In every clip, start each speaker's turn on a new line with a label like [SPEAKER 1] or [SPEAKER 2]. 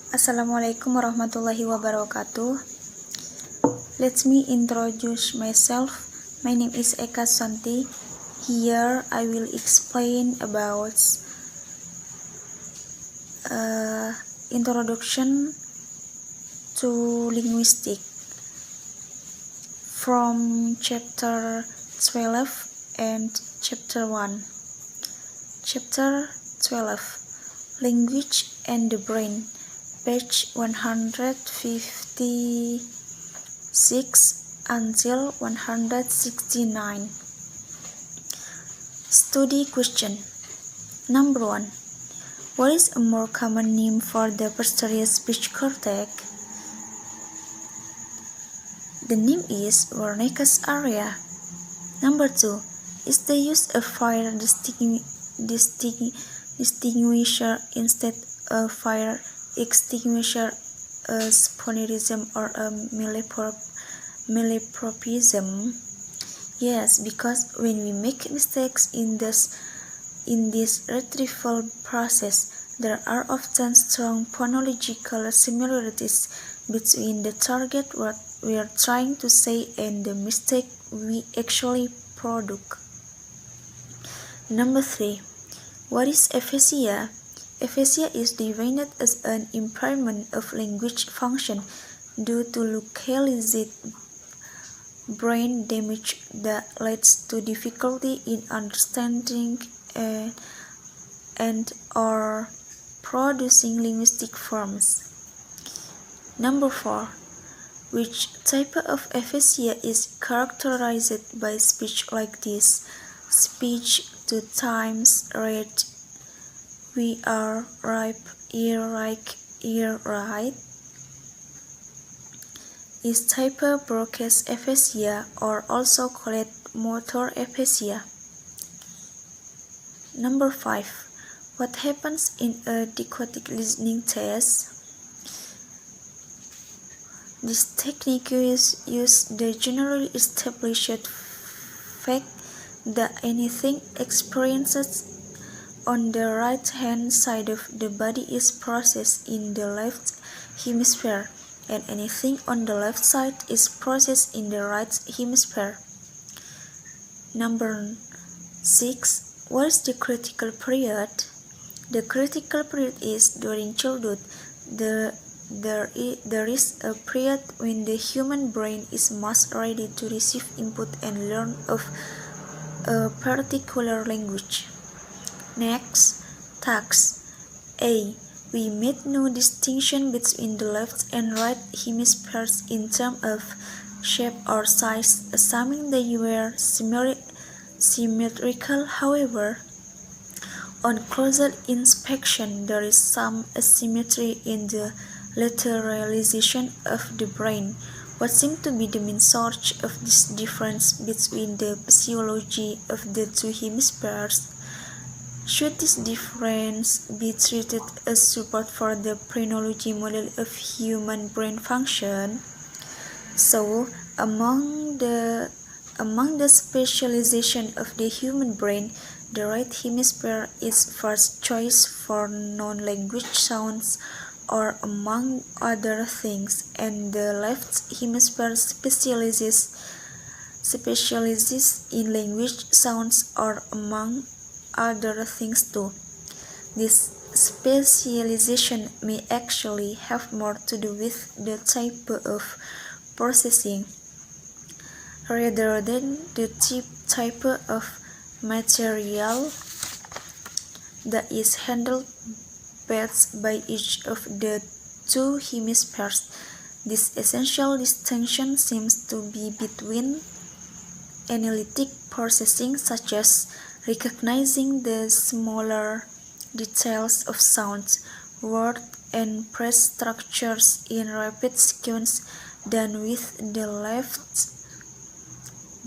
[SPEAKER 1] Assalamualaikum warahmatullahi wabarakatuh. Let me introduce myself. My name is Eka Susanti. Here I will explain about introduction to linguistics from chapter 12 and chapter 1. Chapter 12, Language and the Brain, page 156 until 169. Study question. Number 1. What is a more common name for the posterior speech cortex? The name is Wernicke's area. Number 2. Is the use of fire distinguisher instead of fire extinguisher a sponerism or a malapropism? Yes, because when we make mistakes in this retrieval process, there are often strong phonological similarities between the target what we are trying to say and the mistake we actually produce. Number 3. What is aphasia? Aphasia is defined as an impairment of language function due to localized brain damage that leads to difficulty in understanding and or producing linguistic forms. Number 4. Which type of aphasia is characterized by speech like this? Speech 2 times read, we are ripe, ear like, ear right. Is type broadcast aphasia or also called motor aphasia. Number 5. What happens in a dichotic listening test? This technique uses the generally established fact that anything experienced on the right-hand side of the body is processed in the left hemisphere, and anything on the left side is processed in the right hemisphere. Number 6. What is the critical period? The critical period is during childhood. There is a period when the human brain is most ready to receive input and learn of a particular language. Next, task A. We made no distinction between the left and right hemispheres in terms of shape or size, assuming they were symmetrical. However, on closer inspection, there is some asymmetry in the lateralization of the brain. What seems to be the main source of this difference between the physiology of the two hemispheres? Should this difference be treated as support for the phrenology model of human brain function? So, among the specialization of the human brain, the right hemisphere is first choice for non-language sounds or among other things, and the left hemisphere specializes in language sounds or among other things too. This specialization may actually have more to do with the type of processing rather than the type of material that is handled best by each of the two hemispheres. This essential distinction seems to be between analytic processing, such as recognizing the smaller details of sounds, word and phrase structures in rapid sequence, than with the left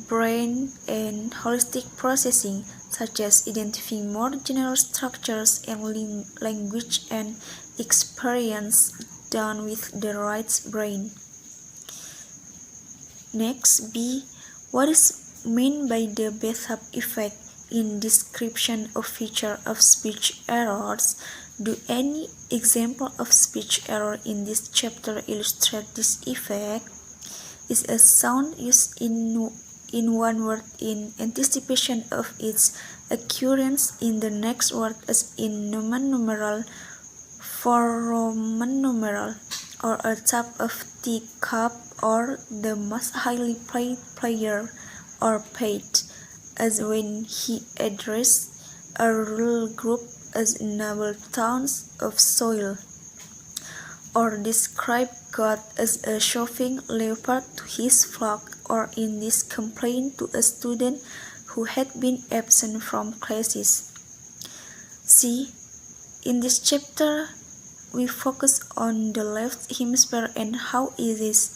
[SPEAKER 1] brain, and holistic processing, such as identifying more general structures and language and experience, done with the right brain. Next, B. What is meant by the bathtub effect in description of feature of speech errors? Do any example of speech error in this chapter illustrate this effect? Is a sound used in one word in anticipation of its occurrence in the next word, as in nomen numeral for Roman numeral, or a tap of teacup, or the most highly paid player, or paid, as when he addressed a rural group as noble towns of soil, or described God as a shoving leopard to his flock, or in this complaint to a student who had been absent from classes. See, in this chapter, we focus on the left hemisphere and how it is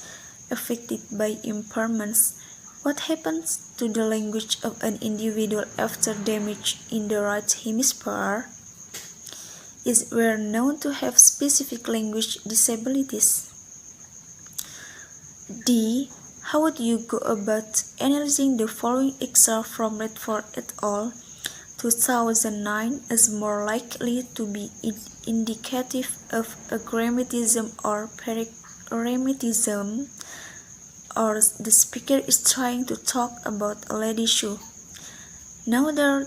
[SPEAKER 1] affected by impairments. What happens to the language of an individual after damage in the right hemisphere? Is well known to have specific language disabilities. D. How would you go about analyzing the following excerpt from Redford et al. 2009 as more likely to be indicative of agrammatism or paragrammatism, or the speaker is trying to talk about a lady's shoe. Now there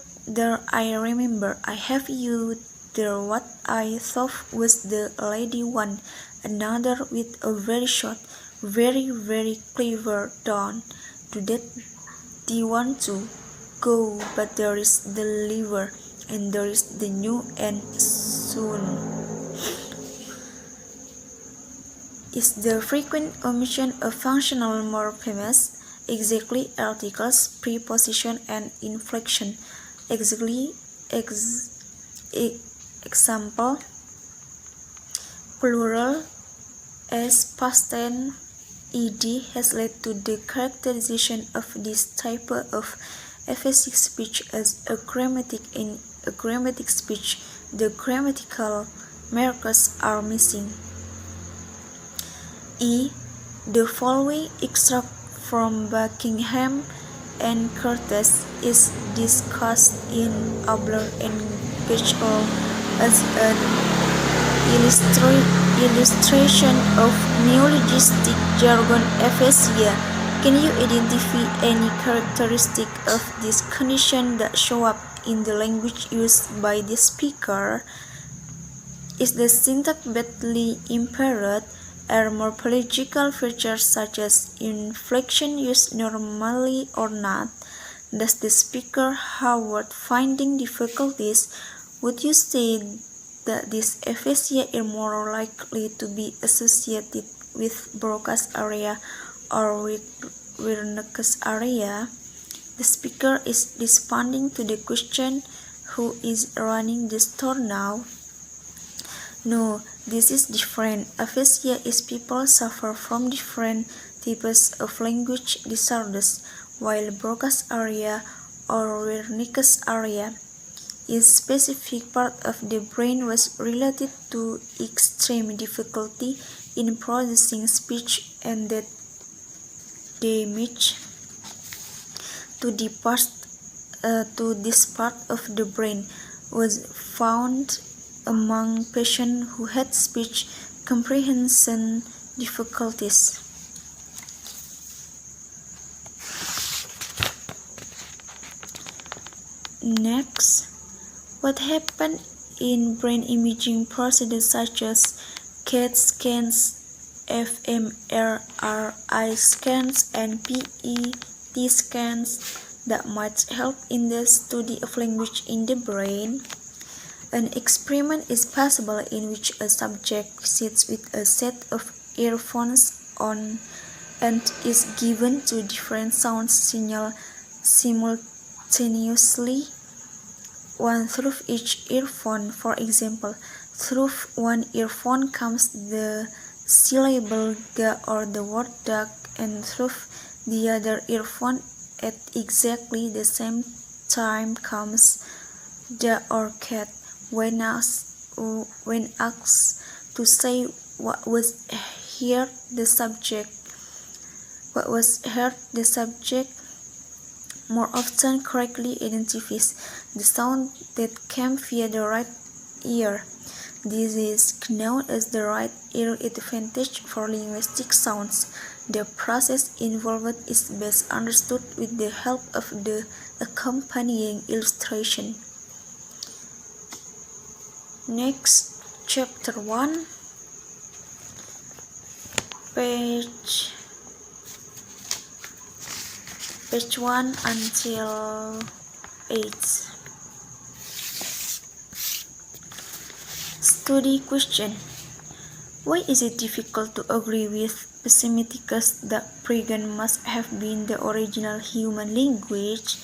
[SPEAKER 1] I remember, I have you there what I thought was the lady one, another with a very short, very clever down. To that the one to go, but there is the liver, and there is the new and soon. Is the frequent omission of functional morphemes, exactly articles, preposition, and inflection. Example, plural as past tense ed has led to the characterization of this type of ephesic speech as a grammatic. In a grammatic speech, the grammatical markers are missing. E. The following extract from Buckingham and Curtis is discussed in Abler and Getchell as an illustration of neologistic jargon aphasia. Can you identify any characteristic of this condition that show up in the language used by the speaker? Is the syntax badly impaired? Are morphological features such as inflection used normally or not? Does the speaker have finding difficulties? Would you say that this aphasia is more likely to be associated with Broca's area or with Wernicke's area? The speaker is responding to the question, who is running the store now? No, this is different. Aphasia is people suffer from different types of language disorders, while Broca's area or Wernicke's area is specific part of the brain was related to extreme difficulty in processing speech, and that damage to this part of the brain was found among patients who had speech comprehension difficulties. Next, what happened in brain imaging procedures such as CAT scans, fMRI scans, and PET scans that might help in the study of language in the brain? An experiment is possible in which a subject sits with a set of earphones on and is given two different sound signals simultaneously, one through each earphone. For example, through one earphone comes the syllable ga or the word duck, and through the other earphone at exactly the same time comes the or cat. When asked to say what was heard, the subject more often correctly identifies the sound that came via the right ear. This is known as the right ear advantage for linguistic sounds. The process involved is best understood with the help of the accompanying illustration. Next, chapter 1, page 1 until 8. Study question. Why is it difficult to agree with Pessimisticus that Prigan must have been the original human language?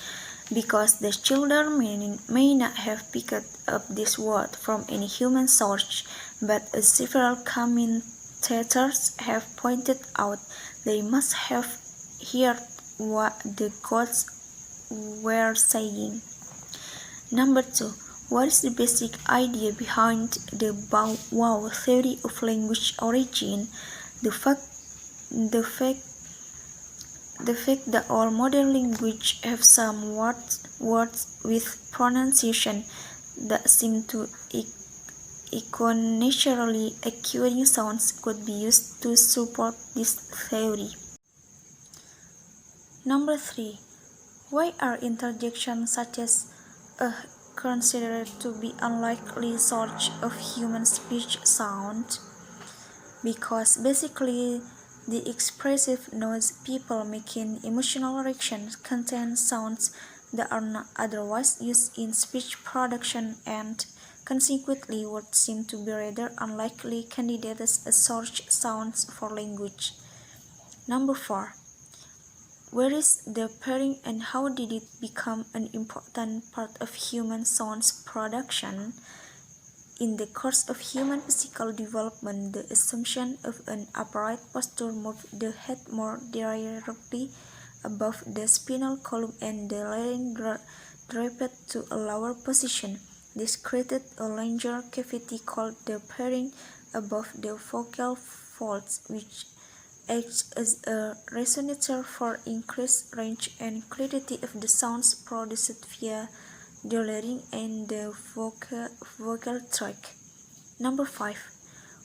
[SPEAKER 1] Because the children may not have picked up this word from any human source, but as several commentators have pointed out, they must have heard what the gods were saying. Number 2. What is the basic idea behind the wow theory of language origin? The fact that all modern languages have some words with pronunciation that seem to echo naturally occurring sounds could be used to support this theory. Number 3. Why are interjections such as considered to be unlikely source of human speech sound? Because basically the expressive noise people making emotional reactions contain sounds that are not otherwise used in speech production, and consequently would seem to be rather unlikely candidates as source sounds for language. Number 4. Where is the pairing and how did it become an important part of human sounds production? In the course of human physical development, the assumption of an upright posture moved the head more directly above the spinal column and the larynx dropped to a lower position. This created a larger cavity called the pharynx above the vocal folds, which acts as a resonator for increased range and clarity of the sounds produced via the larynx and the vocal tract. Number 5.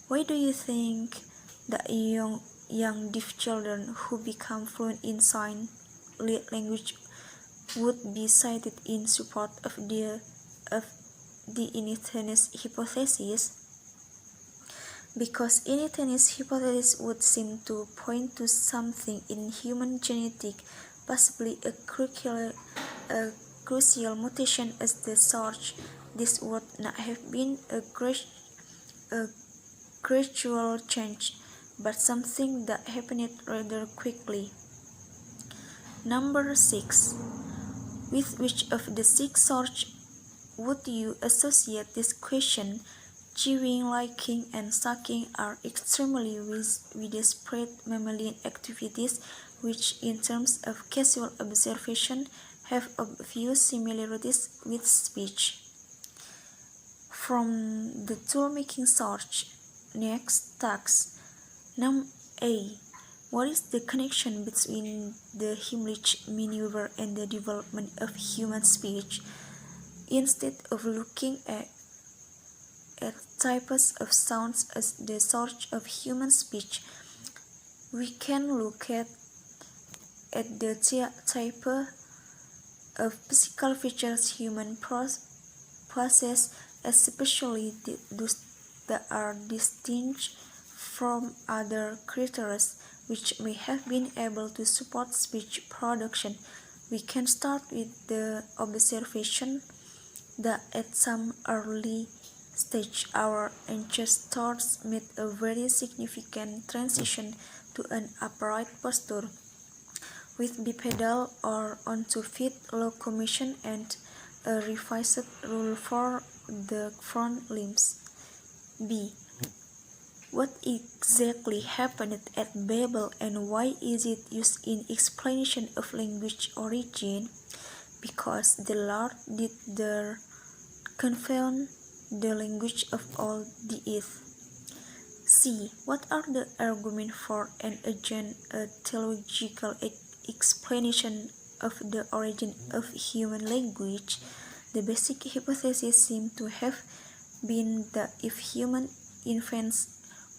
[SPEAKER 1] Why do you think that young deaf children who become fluent in sign language would be cited in support of the Inheritance hypothesis? Because Inheritance hypothesis would seem to point to something in human genetics, possibly a crucial mutation as the source. This would not have been a gradual change, but something that happened rather quickly. Number 6. With which of the 6 sources would you associate this question? Chewing, licking, and sucking are extremely widespread mammalian activities which, in terms of casual observation, have obvious similarities with speech. From the tool-making source. Next, tax. A. What is the connection between the Heimlich maneuver and the development of human speech? Instead of looking at types of sounds as the source of human speech, we can look at the type of physical features human possess, especially those that are distinct from other creatures which may have been able to support speech production. We can start with the observation that at some early stage our ancestors made a very significant transition to an upright posture with bipedal or on-two feet locomotion and a revised rule for the front limbs. B. What exactly happened at Babel and why is it used in explanation of language origin? Because the Lord did there confound the language of all the earth. C. What are the arguments for and against a theological explanation of the origin of human language? The basic hypothesis seems to have been that if human infants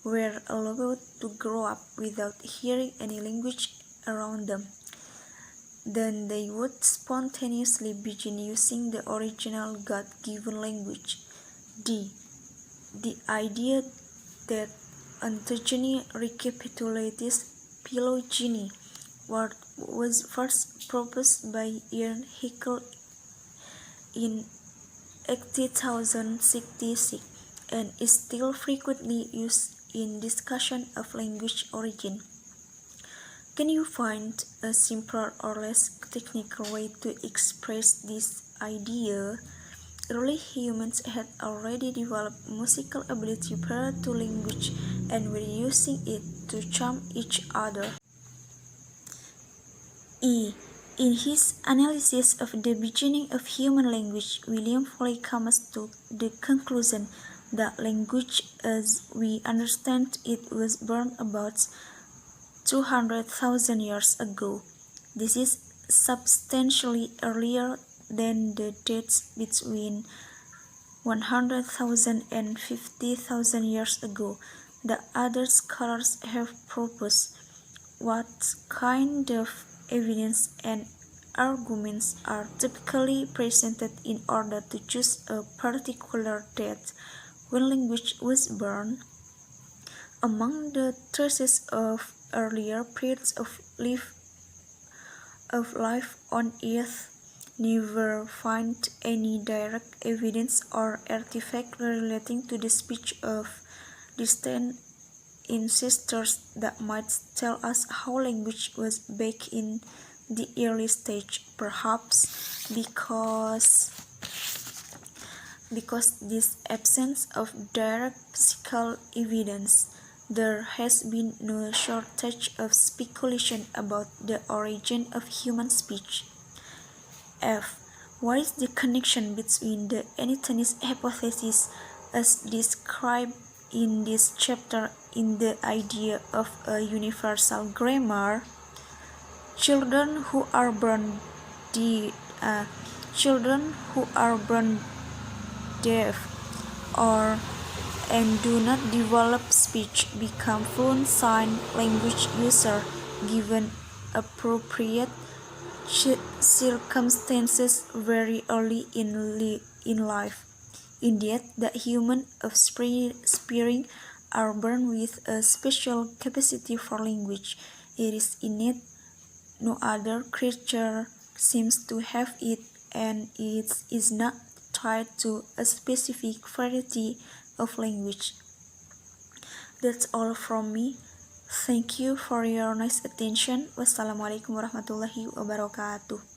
[SPEAKER 1] were allowed to grow up without hearing any language around them, then they would spontaneously begin using the original God-given language. The idea that ontogeny recapitulates phylogeny was first proposed by Ian Haeckel in 8066 and is still frequently used in discussion of language origin. Can you find a simpler or less technical way to express this idea? Early humans had already developed musical ability prior to language and were using it to charm each other. In his analysis of the beginning of human language, William Foley comes to the conclusion that language as we understand it was born about 200,000 years ago. This is substantially earlier than the dates between 100,000 and 50,000 years ago that other scholars have proposed. What kind of evidence and arguments are typically presented in order to choose a particular date when language was born? Among the traces of earlier periods of life on Earth, never find any direct evidence or artifact relating to the speech of distant ancestors that might tell us how language was back in the early stage, perhaps because this absence of direct physical evidence, there has been no shortage of speculation about the origin of human speech. F. What is the connection between the Anythingist hypothesis as described in this chapter in the idea of a universal grammar? Children who are born deaf and do not develop speech become fluent sign language users given appropriate circumstances very early in life. Indeed, the human offspring are born with a special capacity for language. It is innate. No other creature seems to have it, and it is not tied to a specific variety of language. That's all from me. Thank you for your nice attention. Wassalamualaikum warahmatullahi wabarakatuh.